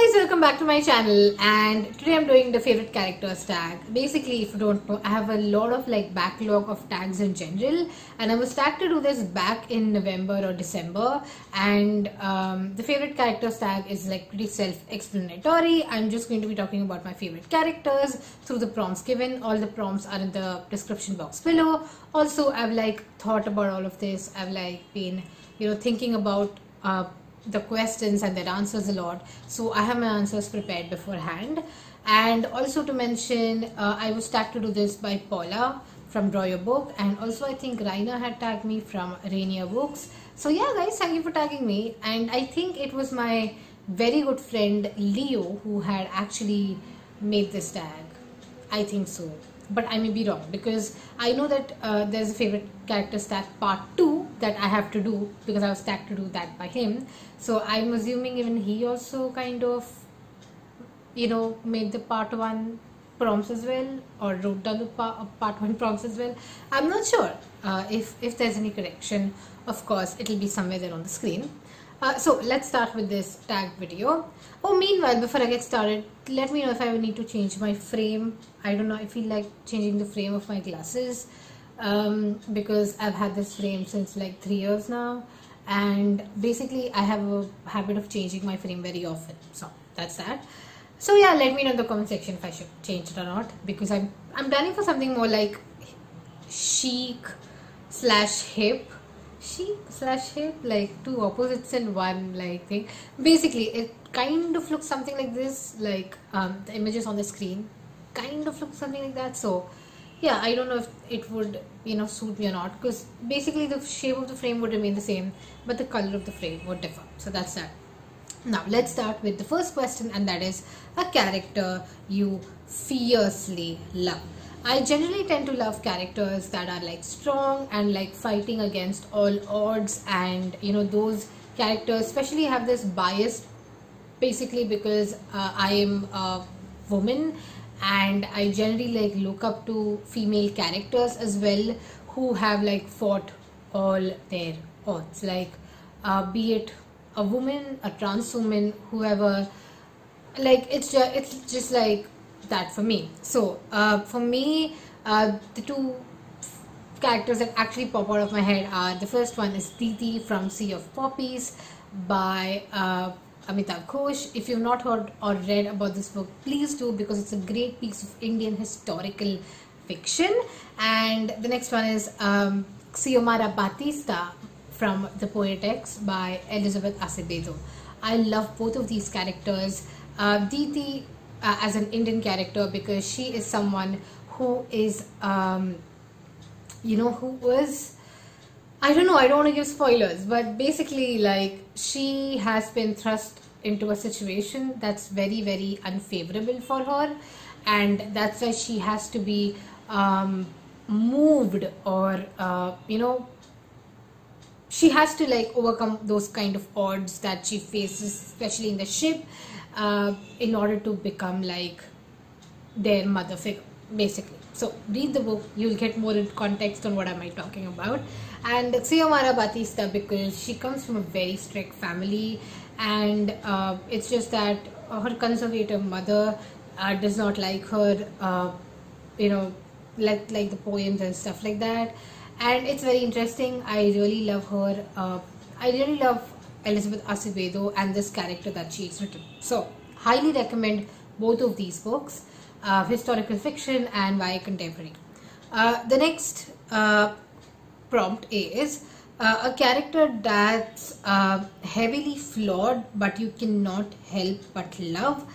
guys, welcome back to my channel, and today I'm doing the favorite characters tag. Basically, if you don't know, I have a lot of backlog of tags in general, and I was tagged to do this back in November or December. And the favorite characters tag is pretty self-explanatory. I'm just going to be talking about my favorite characters through the prompts given. All the prompts are in the description box below. Also, I've thought about all of this. I've been thinking about the questions and their answers a lot, so I have my answers prepared beforehand. And also to mention, I was tagged to do this by Paula from Draw Your Book, and also I think Raina had tagged me from Rainier Books. So yeah guys, thank you for tagging me. And I think it was my very good friend Leo who had actually made this tag. I think so, but I may be wrong, because I know that there's a favorite characters tag part 2 that I have to do, because I was tagged to do that by him. So I'm assuming even he also kind of made the part 1 prompts as well, or wrote down the part 1 prompts as well. I'm not sure if there's any correction. Of course it'll be somewhere there on the screen. So let's start with this tag video. Oh, meanwhile, before I get started, let me know if I need to change my frame. I don't know, I feel like changing the frame of my glasses, because I've had this frame since 3 years now, and basically I have a habit of changing my frame very often. So that's that. So yeah, let me know in the comment section if I should change it or not, because I'm planning for something more like chic slash hip, like two opposites in one thing. Basically it kind of looks something like this, the images on the screen kind of look something like that. So yeah, I don't know if it would suit me or not, because basically the shape of the frame would remain the same, but the color of the frame would differ. So that's that. Now let's start with the first question, and that is a character you fiercely love. I generally tend to love characters that are strong and fighting against all odds, and those characters especially have this bias, basically because I am a woman, and I generally look up to female characters as well, who have fought all their odds, be it a woman, a trans woman, whoever. It's just that for me. So for me, the two characters that actually pop out of my head are, the first one is Diti from Sea of Poppies by Amitav Ghosh. If you've not heard or read about this book, please do, because it's a great piece of Indian historical fiction. And the next one is Xiomara Batista from The Poetex by Elizabeth Acevedo. I love both of these characters. Diti as an Indian character, because she is someone who is who was, I don't know, I don't want to give spoilers, but basically she has been thrust into a situation that's very, very unfavorable for her, and that's why she has to be moved, or she has to overcome those kind of odds that she faces, especially in the ship, in order to become their mother figure, basically. So read the book, you'll get more context on what am I talking about. And Xiomara Batista, because she comes from a very strict family, and it's just that her conservative mother does not like her, like the poems and stuff like that. And it's very interesting. I really love her. I really love Elizabeth Acevedo and this character that she's written. So highly recommend both of these books, historical fiction and YA contemporary. The next prompt is a character that's heavily flawed but you cannot help but love.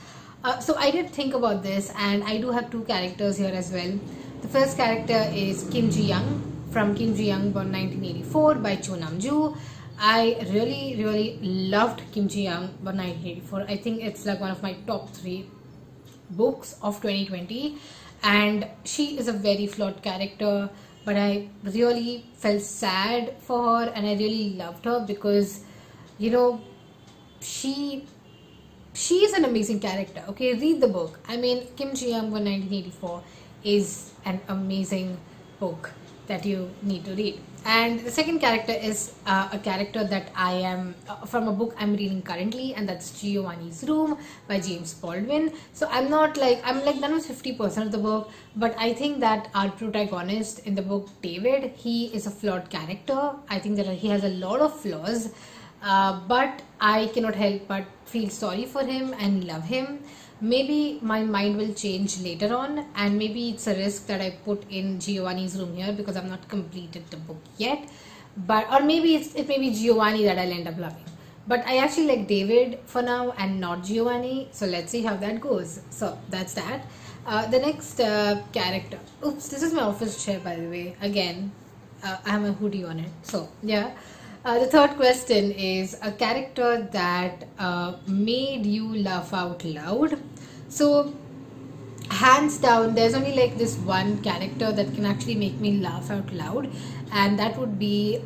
So I did think about this, and I do have two characters here as well. The first character is Kim Ji Young from Kim Ji Young, born 1984 by Cho Nam-ju. I really loved Kim Ji Young, born 1984. I think it's one of my top 3 books of 2020, and she is a very flawed character, but I really felt sad for her, and I really loved her because she is an amazing character. Okay, read the book. I mean, Kim Ji Young, born 1984 is an amazing book. that you need to read. And the second character is a character that I am from a book I'm reading currently, and that's Giovanni's Room by James Baldwin. So I'm like done with 50% of the book, but I think that our protagonist in the book, David, he is a flawed character. I think that he has a lot of flaws, but I cannot help but feel sorry for him and love him. Maybe my mind will change later on, and maybe it's a risk that I put in Giovanni's Room here because I've not completed the book yet. But or maybe it may be Giovanni that I'll end up loving. But I actually like David for now and not Giovanni. So let's see how that goes. So that's that. The next character. Oops, this is my office chair, by the way. Again, I have a hoodie on it. So yeah. The third question is a character that made you laugh out loud. So hands down, there's only like this one character that can actually make me laugh out loud, and that would be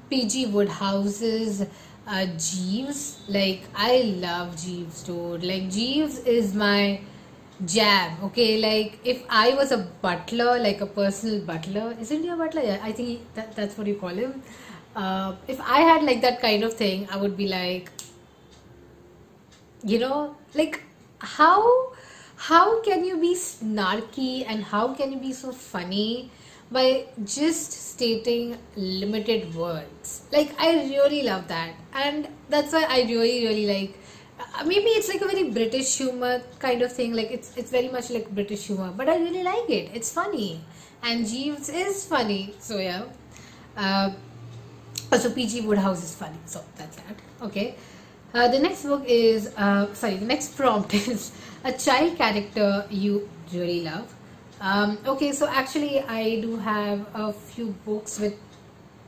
P.G. Woodhouse's Jeeves. Like, I love Jeeves, dude. Like, Jeeves is my jam. Okay, like if I was a butler, like a personal butler, isn't he a butler? Yeah, I think that's what you call him. If I had like that kind of thing, I would be like, like how can you be snarky and how can you be so funny by just stating limited words? Like, I really love that, and that's why I really like. Maybe it's like a very British humor kind of thing. Like it's very much like British humor, but I really like it. It's funny, and Jeeves is funny. So yeah. Also, P.G. Woodhouse is funny, so that's that. Okay. The next book is, the next prompt is a child character you really love. Okay, so actually I do have a few books with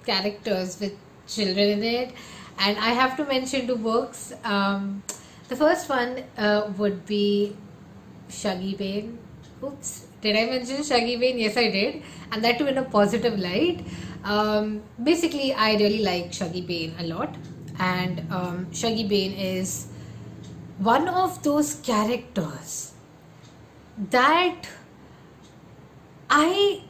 characters with children in it, and I have to mention two books. The first one would be Shuggy Bane. Oops, did I mention Shuggy Bane? Yes, I did, and that too in a positive light. Basically, I really like Shuggy Bane a lot, and Shuggy Bane is one of those characters that I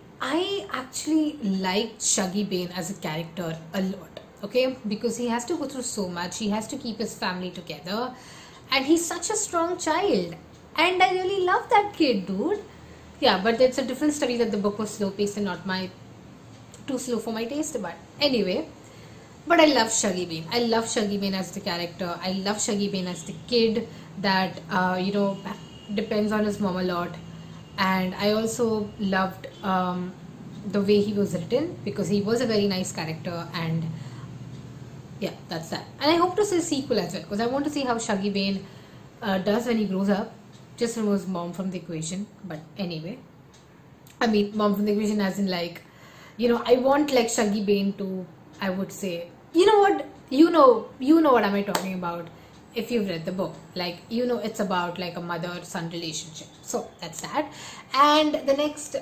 actually liked Shuggy Bane as a character a lot. Okay, because he has to go through so much, he has to keep his family together, and he's such a strong child, and I really love that kid, dude. Yeah, but it's a different story that the book was slow paced and not too slow for my taste. But anyway, but I love Shuggy Bane. I love Shuggy Bane as the character. I love Shuggy Bane as the kid that depends on his mom a lot, and I also loved the way he was written because he was a very nice character. And yeah, that's that. And I hope to see a sequel as well because I want to see how Shuggy Bane does when he grows up. Just removes mom from the equation. But anyway, I mean mom from the equation as in like, I want like Shuggy Bane to, I would say, you know what am I talking about if you've read the book. Like, it's about like a mother-son relationship. So that's that. And the next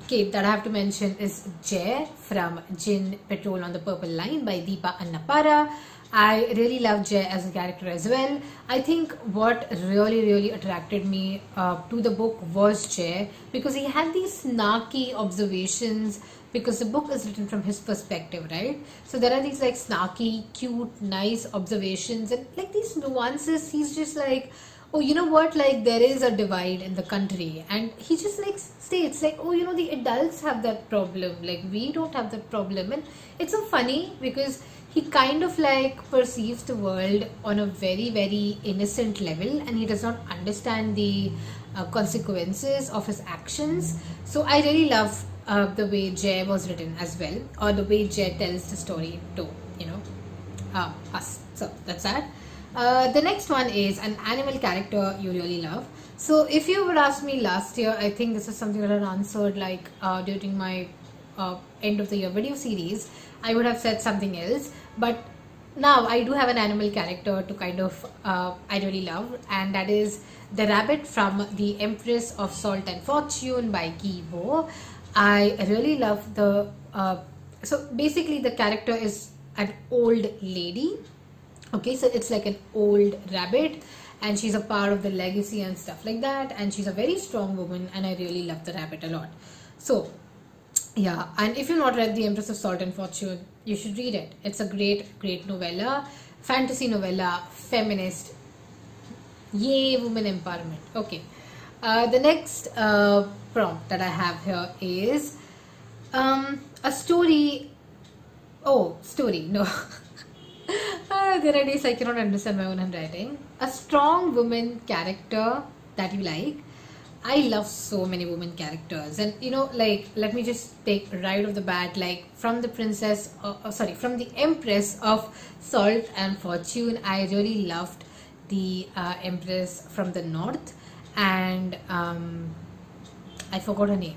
kid that I have to mention is Jay from Gin, Petrol on the Purple Line by Deepa Annapara. I really love Jay as a character as well. I think what really attracted me to the book was Jay because he had these snarky observations, because the book is written from his perspective, right? So there are these like snarky, cute, nice observations and like these nuances. He's just like, oh, you know what, like there is a divide in the country, and he just like states like, oh, the adults have that problem, like we don't have that problem. And it's so funny because he kind of like perceives the world on a very innocent level, and he does not understand the consequences of his actions. So I really love the way Jay was written as well, or the way Jay tells the story to us. So that's that. The next one is an animal character you really love. So if you would ask me last year, I think this is something that I answered like during my end of the year video series, I would have said something else. But now I do have an animal character to kind of I really love, and that is the rabbit from The Empress of Salt and Fortune by Guy Vo. I really love the so basically the character is an old lady. Okay, so it's like an old rabbit, and she's a part of the legacy and stuff like that, and she's a very strong woman, and I really love the rabbit a lot. So Yeah, and if you've not read The Empress of Salt and Fortune, you should read it. It's a great novella, fantasy novella, feminist. Yay, women empowerment. Okay. The next prompt that I have here is a story. Oh, story. No. There are days I cannot understand my own handwriting. A strong woman character that you like. I love so many women characters, and like, let me just take right off the bat, like from the from the Empress of Salt and Fortune, I really loved the Empress from the North, and I forgot her name.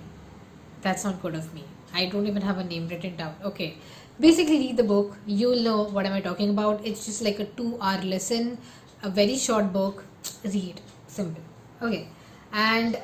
That's not good of me. I don't even have a name written down. Okay, basically read the book. You'll know what am I talking about. It's just like a 2-hour listen, a very short book. Read, simple. Okay. And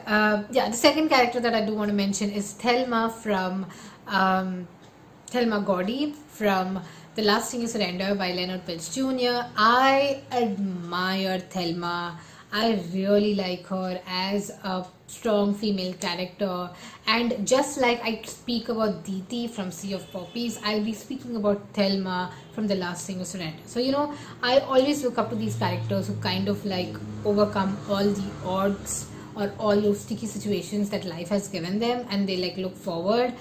yeah, the second character that I do want to mention is Thelma from Thelma Gaudi from The Last Thing You Surrender by Leonard Peltz Jr. I admire Thelma. I really like her as a strong female character, and just like I speak about Diti from Sea of Poppies, I'll be speaking about Thelma from The Last Thing You Surrender. So I always look up to these characters who kind of like overcome all the odds or all those sticky situations that life has given them, and they like look forward.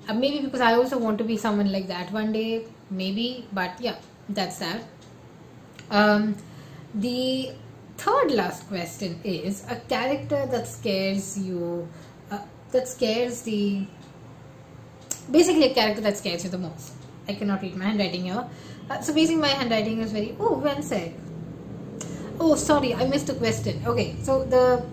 Maybe because I also want to be someone like that one day, maybe. But yeah, that's that. The third last question is a character that scares you, basically a character that scares you the most. I cannot read my handwriting here. So basically my handwriting is very, oh, when said. Oh, sorry, I missed a question. Okay, so the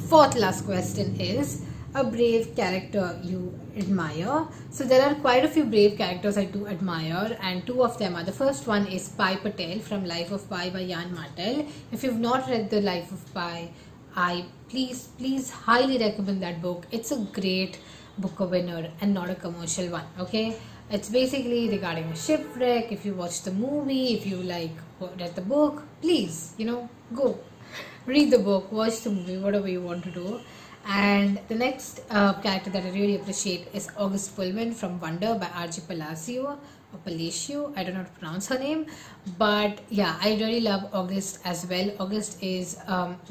fourth last question is a brave character you admire. So there are quite a few brave characters I do admire, and two of them are, the first one is Pai Patel from Life of Pi by Jan Martel. If you've not read The Life of Pi, I please highly recommend that book. It's a great Booker winner and not a commercial one. Okay, it's basically regarding a shipwreck. If you watch the movie, if you like read the book, please go read the book, watch the movie, whatever you want to do. And the next character that I really appreciate is August Pullman from Wonder by R.J. Palacio or Palacio. I don't know how to pronounce her name, but yeah, I really love August as well. August is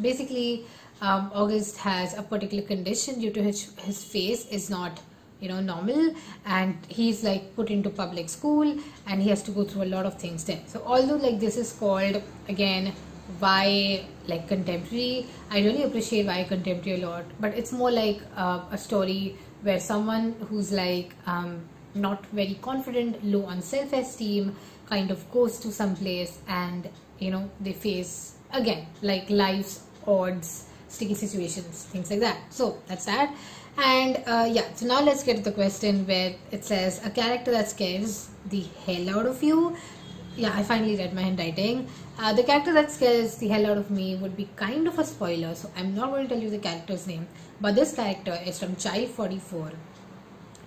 basically August has a particular condition due to his face is not normal, and he's like put into public school and he has to go through a lot of things there. So although like this is called again why like contemporary, I really appreciate why contemporary a lot, but it's more like a story where someone who's like not very confident, low on self-esteem, kind of goes to some place and they face again like life's odds, sticky situations, things like that. So that's that. And yeah, so now let's get to the question where it says a character that scares the hell out of you. Yeah, I finally read my handwriting. The character that scares the hell out of me would be kind of a spoiler, so I'm not going to tell you the character's name, but this character is from Child 44,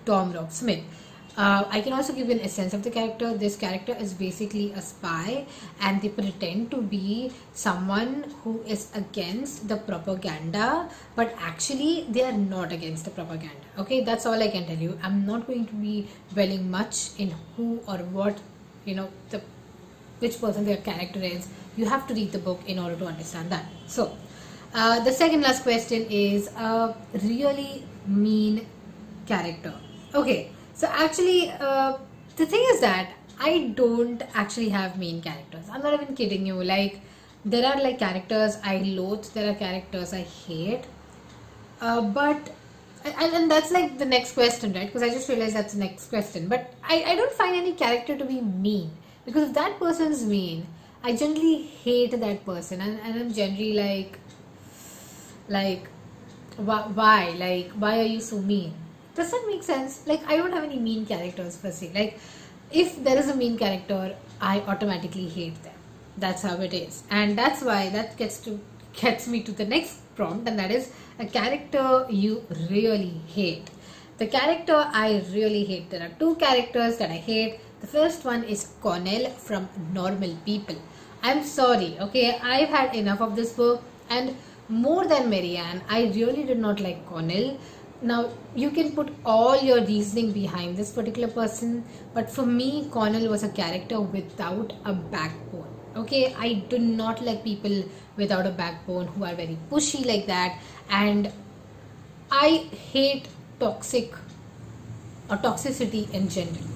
Tom Rob Smith. I can also give you an essence of the character. This character is basically a spy, and they pretend to be someone who is against the propaganda, but actually they are not against the propaganda. Okay, that's all I can tell you. I'm not going to be dwelling much in who or what which person their character is. You have to read the book in order to understand that. So the second last question is a really mean character. Okay, so actually the thing is that I don't actually have mean characters. I'm not even kidding you. Like there are like characters I loathe, there are characters I hate, but and that's like the next question, right? Because I just realized that's the next question. But I don't find any character to be mean, because if that person's mean, I generally hate that person, and I'm generally like why? Like, why are you so mean? Does that make sense? Like, I don't have any mean characters per se. Like, if there is a mean character, I automatically hate them. That's how it is, and that's why that gets me to the next prompt, and that is a character you really hate. The character I really hate. There are two characters that I hate. The first one is Connell from Normal People. I'm sorry, okay, I've had enough of this book, and more than Marianne, I really did not like Connell. Now, you can put all your reasoning behind this particular person, but for me, Connell was a character without a backbone. Okay, I do not like people without a backbone who are very pushy like that, and I hate toxic or toxicity in general.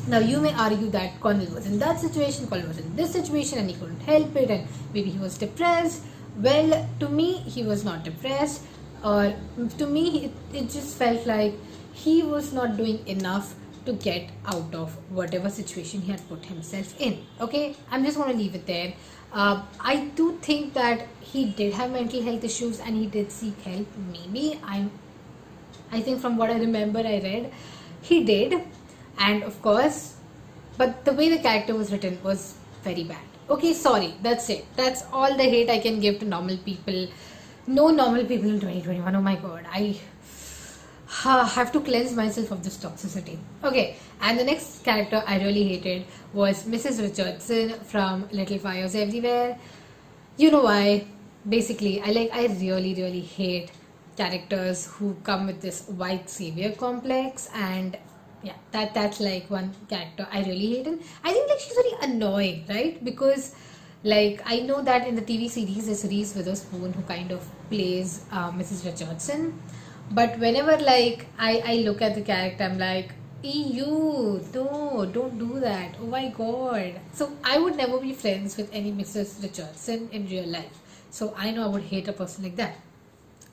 Now, you may argue that Connell was in that situation, Connell was in this situation, and he couldn't help it, and maybe he was depressed. Well, to me, he was not depressed, or to me, it just felt like he was not doing enough to get out of whatever situation he had put himself in. Okay, I'm just going to leave it there. I do think that he did have mental health issues and he did seek help. Maybe I think from what I remember, I read he did, and of course, but the way the character was written was very bad. Okay, sorry, that's it. That's all the hate I can give to normal people. No normal people in 2021. Oh my god, I have to cleanse myself of this toxicity. Okay, and the next character I really hated was Mrs. Richardson from Little Fires Everywhere. You know why? Basically, I really hate characters who come with this white savior complex, and yeah, that's like one character I really hate. And I think like she's very annoying, right? Because like I know that in the TV series there's Reese Witherspoon who kind of plays Mrs. Richardson, but whenever like I look at the character, I'm like, ew, no, don't do that. Oh my god. So I would never be friends with any Mrs. Richardson in real life. So I know I would hate a person like that.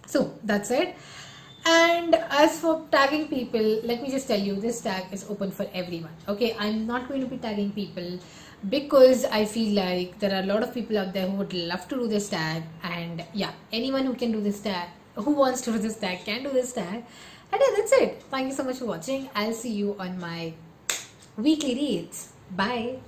So that's it. And as for tagging people, let me just tell you, this tag is open for everyone. Okay, I'm not going to be tagging people because I feel like there are a lot of people out there who would love to do this tag, and yeah, anyone who can do this tag, who wants to do this tag, can do this tag. And yeah, that's it. Thank you so much for watching. I'll see you on my weekly reads. Bye.